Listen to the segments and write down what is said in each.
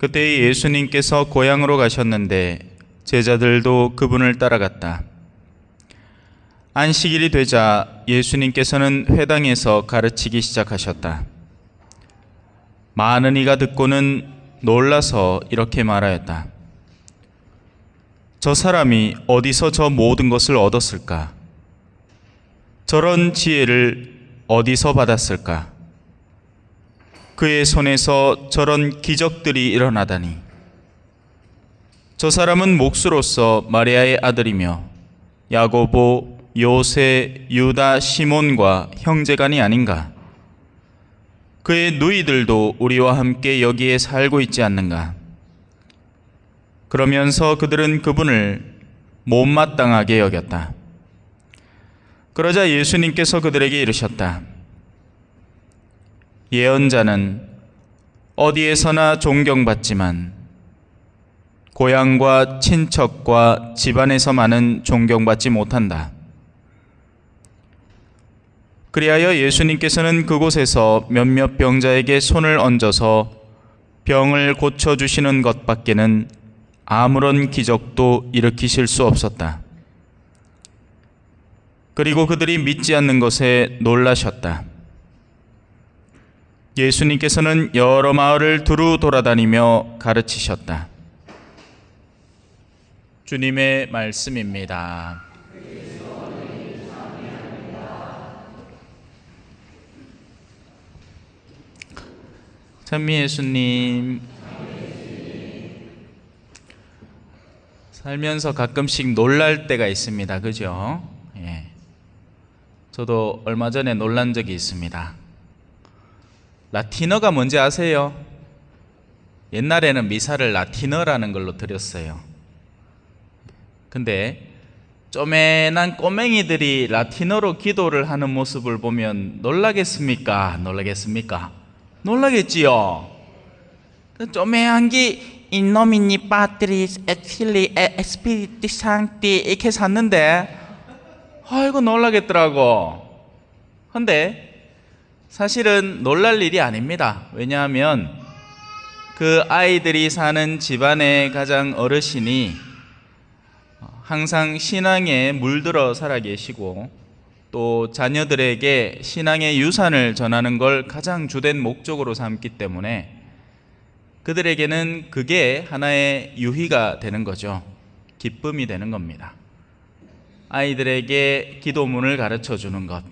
그때 예수님께서 고향으로 가셨는데 제자들도 그분을 따라갔다. 안식일이 되자 예수님께서는 회당에서 가르치기 시작하셨다. 많은 이가 듣고는 놀라서 이렇게 말하였다. 저 사람이 어디서 저 모든 것을 얻었을까? 저런 지혜를 어디서 받았을까? 그의 손에서 저런 기적들이 일어나다니. 저 사람은 목수로서 마리아의 아들이며 야고보, 요세, 유다, 시몬과 형제간이 아닌가? 그의 누이들도 우리와 함께 여기에 살고 있지 않는가? 그러면서 그들은 그분을 못마땅하게 여겼다. 그러자 예수님께서 그들에게 이르셨다. 예언자는 어디에서나 존경받지만 고향과 친척과 집안에서만은 존경받지 못한다. 그리하여 예수님께서는 그곳에서 몇몇 병자에게 손을 얹어서 병을 고쳐주시는 것밖에는 아무런 기적도 일으키실 수 없었다. 그리고 그들이 믿지 않는 것에 놀라셨다. 예수님께서는 여러 마을을 두루 돌아다니며 가르치셨다. 주님의 말씀입니다. 찬미 예수님, 살면서 가끔씩 놀랄 때가 있습니다. 그죠? 예. 저도 얼마 전에 놀란 적이 있습니다. 라틴어가 뭔지 아세요? 옛날에는 미사를 라틴어라는 걸로 드렸어요. 근데 쪼맨한 꼬맹이들이 라틴어로 기도를 하는 모습을 보면 놀라겠습니까? 놀라겠습니까? 놀라겠지요. 쪼매한 게 In nomine Patris et Filii et Spiritus Sancti 이렇게 샀는데 아이고 놀라겠더라고. 근데 사실은 놀랄 일이 아닙니다. 왜냐하면 그 아이들이 사는 집안의 가장 어르신이 항상 신앙에 물들어 살아계시고 또 자녀들에게 신앙의 유산을 전하는 걸 가장 주된 목적으로 삼기 때문에 그들에게는 그게 하나의 유희가 되는 거죠. 기쁨이 되는 겁니다. 아이들에게 기도문을 가르쳐 주는 것,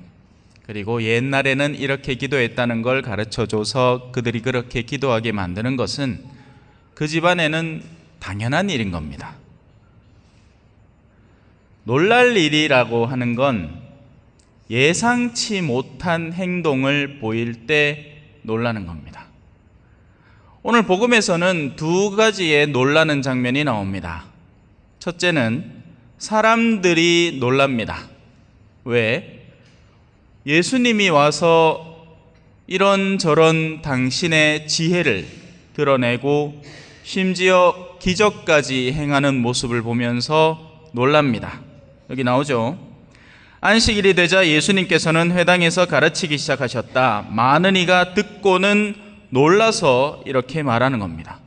그리고 옛날에는 이렇게 기도했다는 걸 가르쳐 줘서 그들이 그렇게 기도하게 만드는 것은 그 집안에는 당연한 일인 겁니다. 놀랄 일이라고 하는 건 예상치 못한 행동을 보일 때 놀라는 겁니다. 오늘 복음에서는 두 가지의 놀라는 장면이 나옵니다. 첫째는 사람들이 놀랍니다. 왜? 예수님이 와서 이런저런 당신의 지혜를 드러내고 심지어 기적까지 행하는 모습을 보면서 놀랍니다. 여기 나오죠. 안식일이 되자 예수님께서는 회당에서 가르치기 시작하셨다. 많은 이가 듣고는 놀라서 이렇게 말하는 겁니다.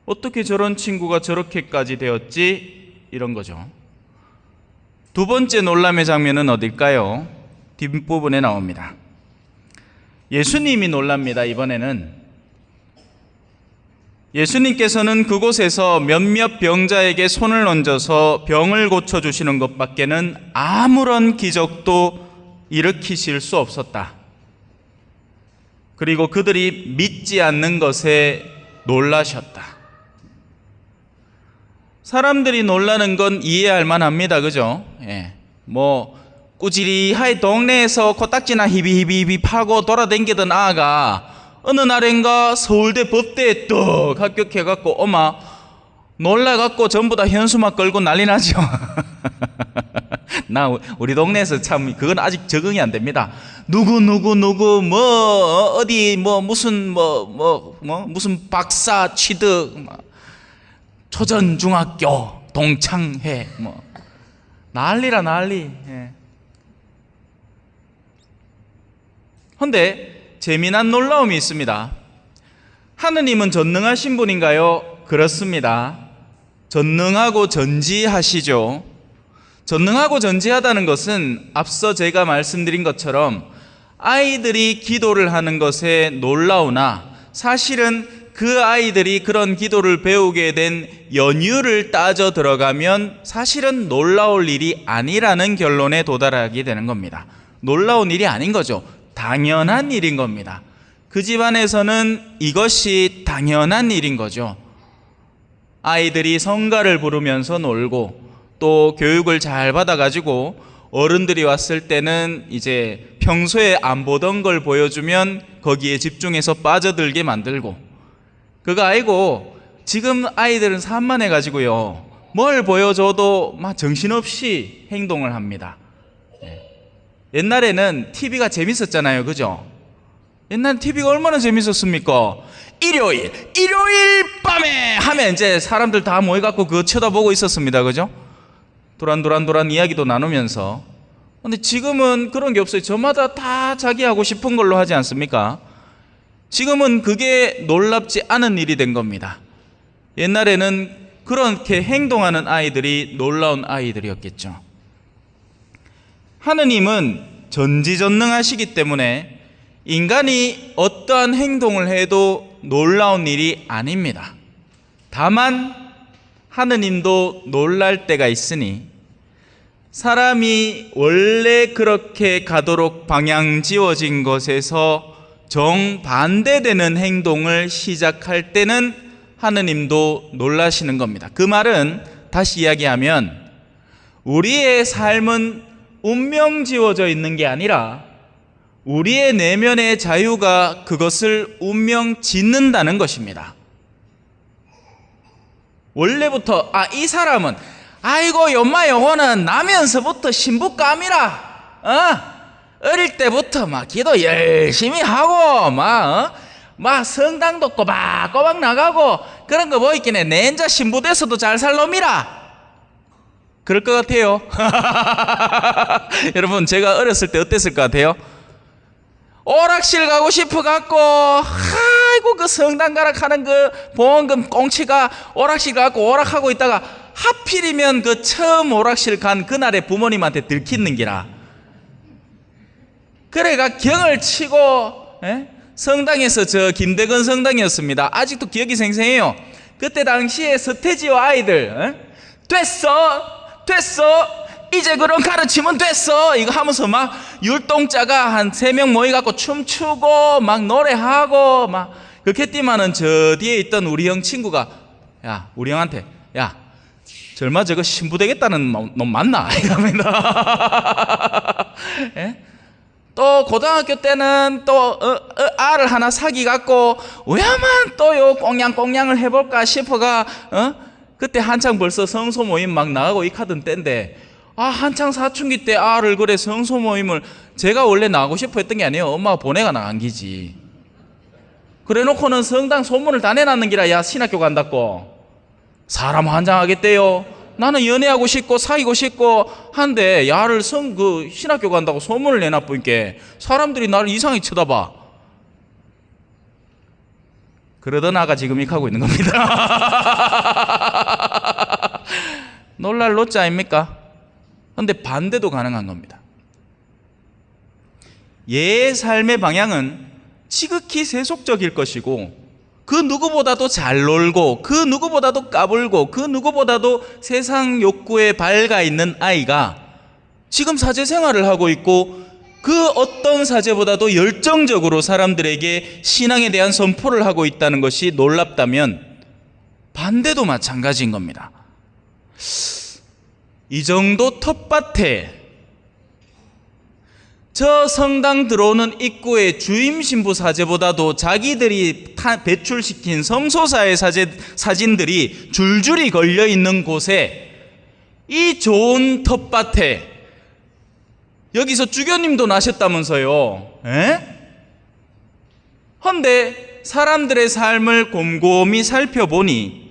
어떻게 저런 친구가 저렇게까지 되었지? 이런 거죠. 두 번째 놀람의 장면은 어딜까요? 뒷부분에 나옵니다. 예수님이 놀랍니다. 이번에는 예수님께서는 그곳에서 몇몇 병자에게 손을 얹어서 병을 고쳐주시는 것밖에는 아무런 기적도 일으키실 수 없었다. 그리고 그들이 믿지 않는 것에 놀라셨다. 사람들이 놀라는 건 이해할 만합니다. 그죠? 예. 꾸지리하게 동네에서 코딱지나 히비히비 파고 돌아다니던 아가 어느 날인가 서울대 법대에 떡 합격해갖고 놀라갖고 전부 다 현수막 걸고 난리 나죠. 우리 동네에서 참 그건 아직 적응이 안 됩니다. 누구 무슨 박사 취득 초전중학교 동창회 난리라 난리. 그런데 재미난 놀라움이 있습니다. 하느님은 전능하신 분인가요? 그렇습니다. 전능하고 전지하시죠. 전능하고 전지하다는 것은 앞서 제가 말씀드린 것처럼 아이들이 기도를 하는 것에 놀라우나 사실은 그 아이들이 그런 기도를 배우게 된 연유를 따져 들어가면 사실은 놀라울 일이 아니라는 결론에 도달하게 되는 겁니다. 놀라운 일이 아닌 거죠. 당연한 일인 겁니다. 그 집안에서는 이것이 당연한 일인 거죠. 아이들이 성가를 부르면서 놀고 또 교육을 잘 받아가지고 어른들이 왔을 때는 이제 평소에 안 보던 걸 보여주면 거기에 집중해서 빠져들게 만들고, 그거 아니고 지금 아이들은 산만해가지고요, 뭘 보여줘도 막 정신없이 행동을 합니다. 옛날에는 TV가 재밌었잖아요, 그죠? 옛날 TV가 얼마나 재밌었습니까? 일요일 밤에 하면 이제 사람들 다 모여갖고 그거 쳐다보고 있었습니다, 그죠? 도란도란 이야기도 나누면서. 근데 지금은 그런 게 없어요. 저마다 다 자기 하고 싶은 걸로 하지 않습니까? 지금은 그게 놀랍지 않은 일이 된 겁니다. 옛날에는 그렇게 행동하는 아이들이 놀라운 아이들이었겠죠. 하느님은 전지전능하시기 때문에 인간이 어떠한 행동을 해도 놀라운 일이 아닙니다. 다만 하느님도 놀랄 때가 있으니 사람이 원래 그렇게 가도록 방향 지어진 것에서 정반대되는 행동을 시작할 때는 하느님도 놀라시는 겁니다. 그 말은 다시 이야기하면 우리의 삶은 운명 지어져 있는 게 아니라 우리의 내면의 자유가 그것을 운명 짓는다는 것입니다. 원래부터 이 사람은 아이고 요마 요거는 나면서부터 신부감이라 어릴 때부터 막 기도 열심히 하고 막 성당도 꼬박꼬박 나가고 그런 거 보이긴 해. 내 인자 신부 돼서도 잘 살 놈이라 그럴 것 같아요. 여러분, 제가 어렸을 때 어땠을 것 같아요? 오락실 가고 싶어 갖고 아이고 그 성당 가라 하는 그 보험금 꽁치가 오락실 가고 오락하고 있다가 하필이면 그 처음 오락실 간 그날에 부모님한테 들키는 기라. 그래가 경을 치고 성당에서 저 김대건 성당이었습니다. 아직도 기억이 생생해요. 그때 당시에 서태지와 아이들 됐어 이제 그런 가르치면 됐어 이거 하면서 막 율동자가 한 3명 모여갖고 춤추고 막 노래하고 막 그렇게 했더니만은 저 뒤에 있던 우리 형 친구가 우리 형한테 절마 저거 신부 되겠다는 놈 맞나? 이럽니다. 또 고등학교 때는 또 알을 하나 사기 갖고 왜만 또 요 꽁냥꽁냥을 해볼까 싶어가 그때 한창 벌써 성소 모임 막 나가고 익하던 때인데 한창 사춘기 때 알을 그래 성소 모임을 제가 원래 나가고 싶어 했던 게 아니에요. 엄마가 보내가 나간 기지. 그래 놓고는 성당 소문을 다 내놨는 기라 신학교 간다고. 사람 환장하겠대요. 나는 연애하고 싶고 사귀고 싶고 한데 야를 신학교 간다고 소문을 내놔보니까 사람들이 나를 이상하게 쳐다봐. 그러던 아가 지금 이렇게 하고 있는 겁니다. 놀랄 노자 아닙니까? 그런데 반대도 가능한 겁니다. 얘의 삶의 방향은 지극히 세속적일 것이고 그 누구보다도 잘 놀고 그 누구보다도 까불고 그 누구보다도 세상 욕구에 밝아 있는 아이가 지금 사제 생활을 하고 있고 그 어떤 사제보다도 열정적으로 사람들에게 신앙에 대한 선포를 하고 있다는 것이 놀랍다면 반대도 마찬가지인 겁니다. 이 정도 텃밭에 저 성당 들어오는 입구의 주임 신부 사제보다도 자기들이 배출시킨 성소사의 사진들이 줄줄이 걸려있는 곳에 이 좋은 텃밭에 여기서 주교님도 나셨다면서요. 헌데 사람들의 삶을 곰곰이 살펴보니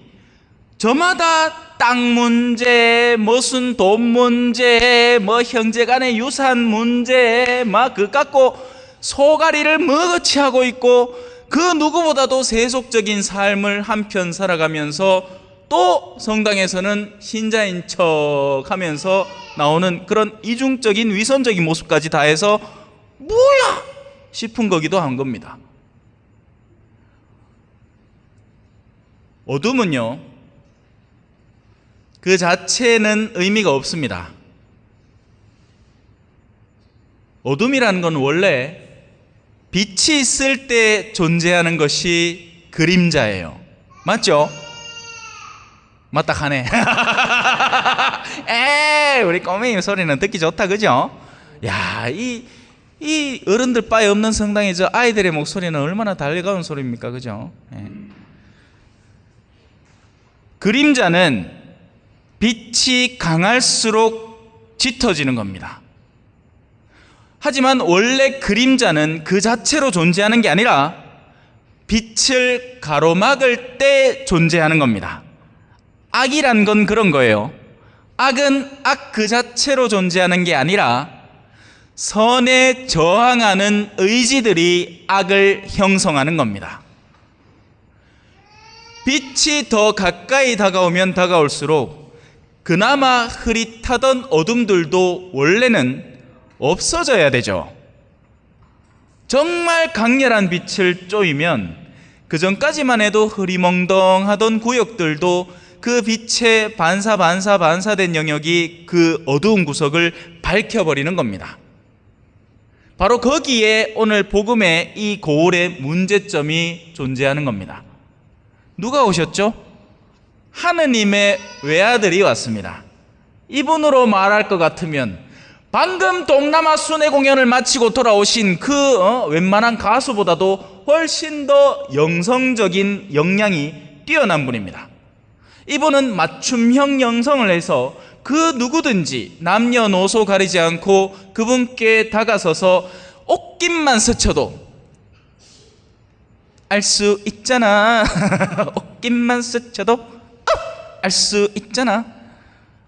저마다 땅 문제, 무슨 돈 문제, 형제간의 유산 문제, 막 그 갖고 소가리를 머거치 하고 있고 그 누구보다도 세속적인 삶을 한편 살아가면서 또 성당에서는 신자인 척 하면서 나오는 그런 이중적인 위선적인 모습까지 다해서 뭐야 싶은 거기도 한 겁니다. 어둠은요, 그 자체는 의미가 없습니다. 어둠이라는 건 원래 빛이 있을 때 존재하는 것이 그림자예요. 맞죠? 맞다 하네. 에이, 우리 꼬맹이 소리는 듣기 좋다, 그죠? 야, 이 어른들 바에 없는 성당에 저 아이들의 목소리는 얼마나 달가운 소리입니까, 그죠? 예. 그림자는 빛이 강할수록 짙어지는 겁니다. 하지만 원래 그림자는 그 자체로 존재하는 게 아니라 빛을 가로막을 때 존재하는 겁니다. 악이란 건 그런 거예요. 악은 악 그 자체로 존재하는 게 아니라 선에 저항하는 의지들이 악을 형성하는 겁니다. 빛이 더 가까이 다가오면 다가올수록 그나마 흐릿하던 어둠들도 원래는 없어져야 되죠. 정말 강렬한 빛을 쬐이면 그 전까지만 해도 흐리멍덩하던 구역들도 그 빛에 반사된 영역이 그 어두운 구석을 밝혀버리는 겁니다. 바로 거기에 오늘 복음의 이 고울의 문제점이 존재하는 겁니다. 누가 오셨죠? 하느님의 외아들이 왔습니다. 이분으로 말할 것 같으면 방금 동남아 순회 공연을 마치고 돌아오신 그 웬만한 가수보다도 훨씬 더 영성적인 역량이 뛰어난 분입니다. 이분은 맞춤형 영성을 해서 그 누구든지 남녀노소 가리지 않고 그분께 다가서서 옷깃만 스쳐도 알 수 있잖아. 옷깃만 스쳐도 알 수 있잖아.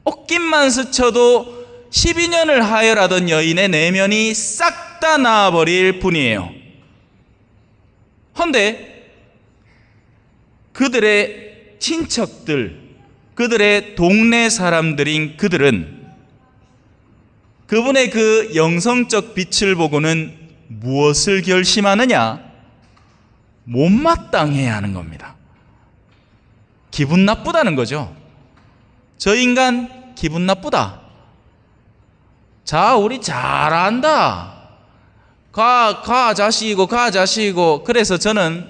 옷깃만 스쳐도 12년을 하혈하던 여인의 내면이 싹 다 나아버릴 분이에요. 헌데 그들의 친척들, 그들의 동네 사람들인 그들은 그분의 그 영성적 빛을 보고는 무엇을 결심하느냐? 못마땅해야 하는 겁니다. 기분 나쁘다는 거죠. 저 인간 기분 나쁘다. 자, 우리 잘한다. 가 자식이고. 그래서 저는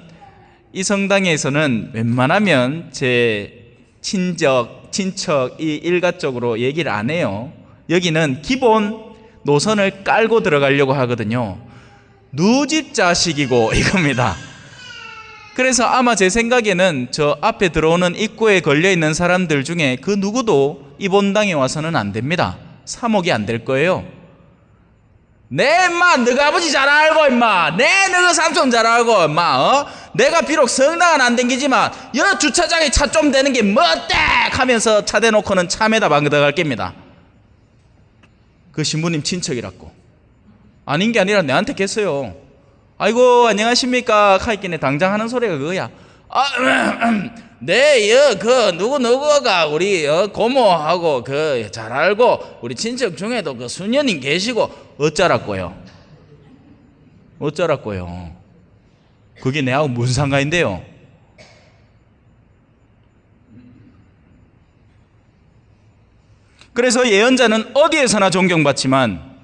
이 성당에서는 웬만하면 제 친척 이 일가 쪽으로 얘기를 안 해요. 여기는 기본 노선을 깔고 들어가려고 하거든요. 누집 자식이고 이겁니다. 그래서 아마 제 생각에는 저 앞에 들어오는 입구에 걸려있는 사람들 중에 그 누구도 이 본당에 와서는 안 됩니다. 사목이 안 될 거예요. 내 인마 너가 아버지 잘 알고 인마 내 너가 삼촌 잘 알고 인마 내가 비록 성당은 안 댕기지만 여 주차장에 차 좀 대는 게 뭐때 하면서 차 대놓고는 참에다 방들어갈 겁니다. 그 신부님 친척이라고. 아닌 게 아니라 내한테 겠어요. 아이고 안녕하십니까 하이끼네 당장 하는 소리가 그거야. 그 누구가 우리 고모하고 그 잘 알고 우리 친척 중에도 그 수녀님 계시고 어쩌라고요? 그게 내하고 무슨 상관인데요? 그래서 예언자는 어디에서나 존경받지만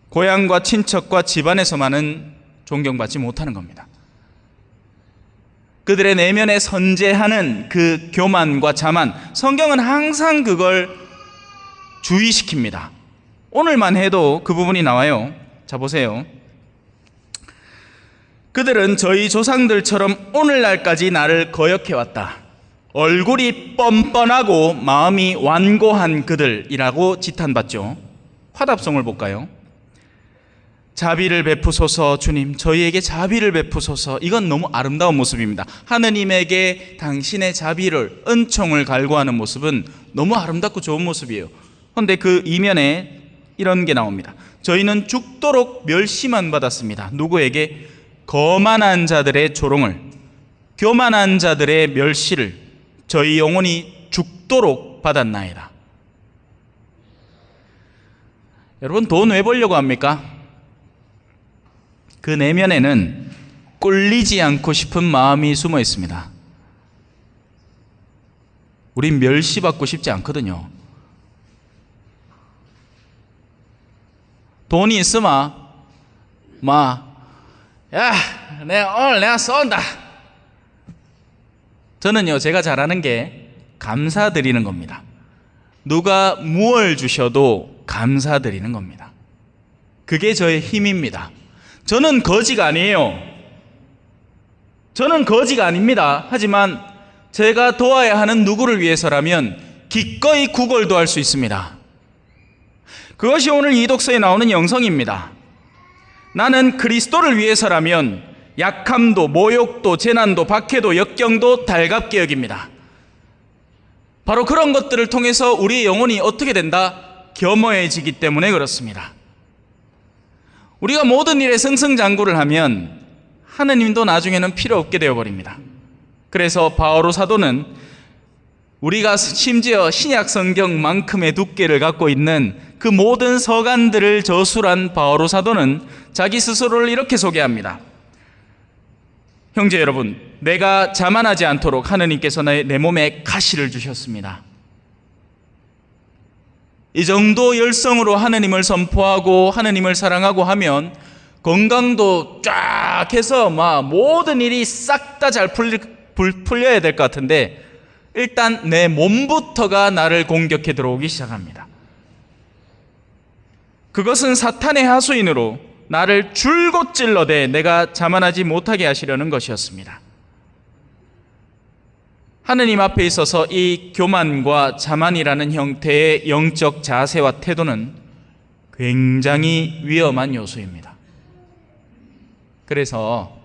고향과 친척과 집안에서만은 존경받지 못하는 겁니다. 그들의 내면에 선재하는 그 교만과 자만, 성경은 항상 그걸 주의시킵니다. 오늘만 해도 그 부분이 나와요. 자 보세요. 그들은 저희 조상들처럼 오늘날까지 나를 거역해왔다. 얼굴이 뻔뻔하고 마음이 완고한 그들이라고 지탄받죠. 화답송을 볼까요? 자비를 베푸소서. 주님 저희에게 자비를 베푸소서. 이건 너무 아름다운 모습입니다. 하느님에게 당신의 자비를, 은총을 갈구하는 모습은 너무 아름답고 좋은 모습이에요. 그런데 그 이면에 이런 게 나옵니다. 저희는 죽도록 멸시만 받았습니다. 누구에게? 거만한 자들의 조롱을, 교만한 자들의 멸시를 저희 영혼이 죽도록 받았나이다. 여러분, 돈 왜 벌려고 합니까? 그 내면에는 꿀리지 않고 싶은 마음이 숨어 있습니다. 우린 멸시받고 싶지 않거든요. 돈이 있으면 야, 오늘 내가 쏜다. 저는요, 제가 잘하는 게 감사드리는 겁니다. 누가 무얼 주셔도 감사드리는 겁니다. 그게 저의 힘입니다. 저는 거지가 아니에요. 저는 거지가 아닙니다. 하지만 제가 도와야 하는 누구를 위해서라면 기꺼이 구걸도 할 수 있습니다. 그것이 오늘 이 독서에 나오는 영성입니다. 나는 그리스도를 위해서라면 약함도, 모욕도, 재난도, 박해도, 역경도 달갑게 여깁니다. 바로 그런 것들을 통해서 우리의 영혼이 어떻게 된다? 겸허해지기 때문에 그렇습니다. 우리가 모든 일에 승승장구를 하면 하느님도 나중에는 필요 없게 되어버립니다. 그래서 바오로 사도는 우리가 심지어 신약 성경만큼의 두께를 갖고 있는 그 모든 서간들을 저술한 바오로 사도는 자기 스스로를 이렇게 소개합니다. 형제 여러분, 내가 자만하지 않도록 하느님께서 내 몸에 가시를 주셨습니다. 이 정도 열성으로 하느님을 선포하고 하느님을 사랑하고 하면 건강도 쫙 해서 모든 일이 싹 다 잘 풀려야 될 것 같은데 일단 내 몸부터가 나를 공격해 들어오기 시작합니다. 그것은 사탄의 하수인으로 나를 줄곧 찔러대 내가 자만하지 못하게 하시려는 것이었습니다. 하느님 앞에 있어서 이 교만과 자만이라는 형태의 영적 자세와 태도는 굉장히 위험한 요소입니다. 그래서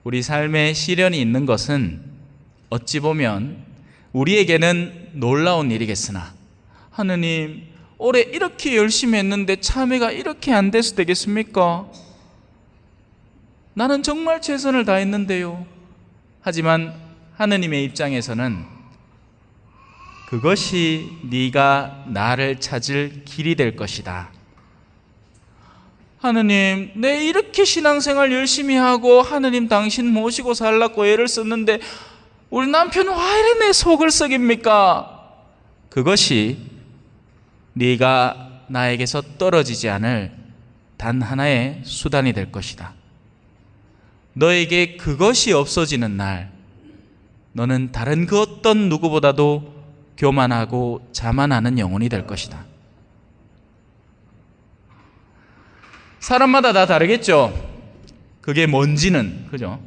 우리 삶에 시련이 있는 것은 어찌 보면 우리에게는 놀라운 일이겠으나 하느님, 올해 이렇게 열심히 했는데 참회가 이렇게 안 돼서 되겠습니까? 나는 정말 최선을 다했는데요. 하지만 하느님의 입장에서는 그것이 네가 나를 찾을 길이 될 것이다. 하느님, 내 이렇게 신앙생활 열심히 하고 하느님 당신 모시고 살라고 애를 썼는데 우리 남편은 왜 이래 내 속을 썩입니까? 그것이 네가 나에게서 떨어지지 않을 단 하나의 수단이 될 것이다. 너에게 그것이 없어지는 날 너는 다른 그 어떤 누구보다도 교만하고 자만하는 영혼이 될 것이다. 사람마다 다 다르겠죠. 그게 뭔지는, 그죠?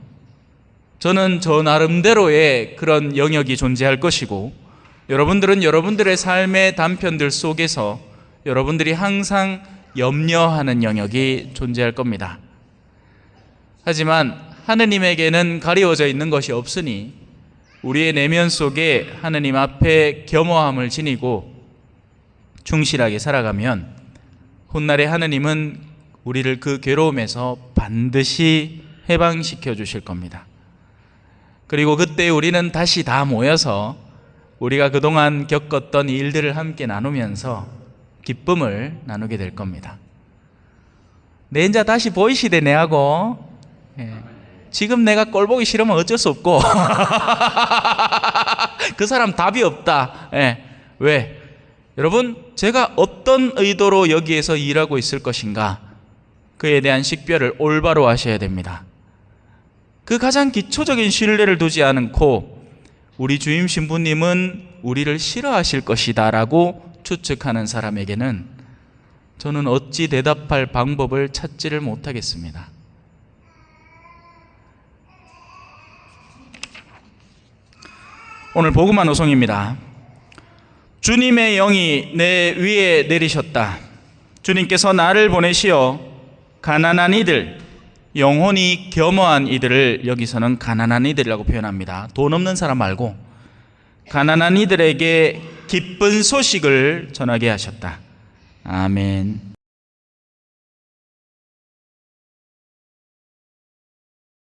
저는 저 나름대로의 그런 영역이 존재할 것이고 여러분들은 여러분들의 삶의 단편들 속에서 여러분들이 항상 염려하는 영역이 존재할 겁니다. 하지만 하느님에게는 가리워져 있는 것이 없으니 우리의 내면 속에 하느님 앞에 겸허함을 지니고 충실하게 살아가면 훗날에 하느님은 우리를 그 괴로움에서 반드시 해방시켜 주실 겁니다. 그리고 그때 우리는 다시 다 모여서 우리가 그동안 겪었던 일들을 함께 나누면서 기쁨을 나누게 될 겁니다. 내 인자 다시 보이시대 내하고. 지금 내가 꼴 보기 싫으면 어쩔 수 없고 그 사람 답이 없다. 왜? 여러분, 제가 어떤 의도로 여기에서 일하고 있을 것인가, 그에 대한 식별을 올바로 하셔야 됩니다. 그 가장 기초적인 신뢰를 두지 않고 우리 주임 신부님은 우리를 싫어하실 것이다 라고 추측하는 사람에게는 저는 어찌 대답할 방법을 찾지를 못하겠습니다. 오늘 복음화 노송입니다. 주님의 영이 내 위에 내리셨다. 주님께서 나를 보내시어 가난한 이들, 영혼이 겸허한 이들을 여기서는 가난한 이들이라고 표현합니다. 돈 없는 사람 말고 가난한 이들에게 기쁜 소식을 전하게 하셨다. 아멘.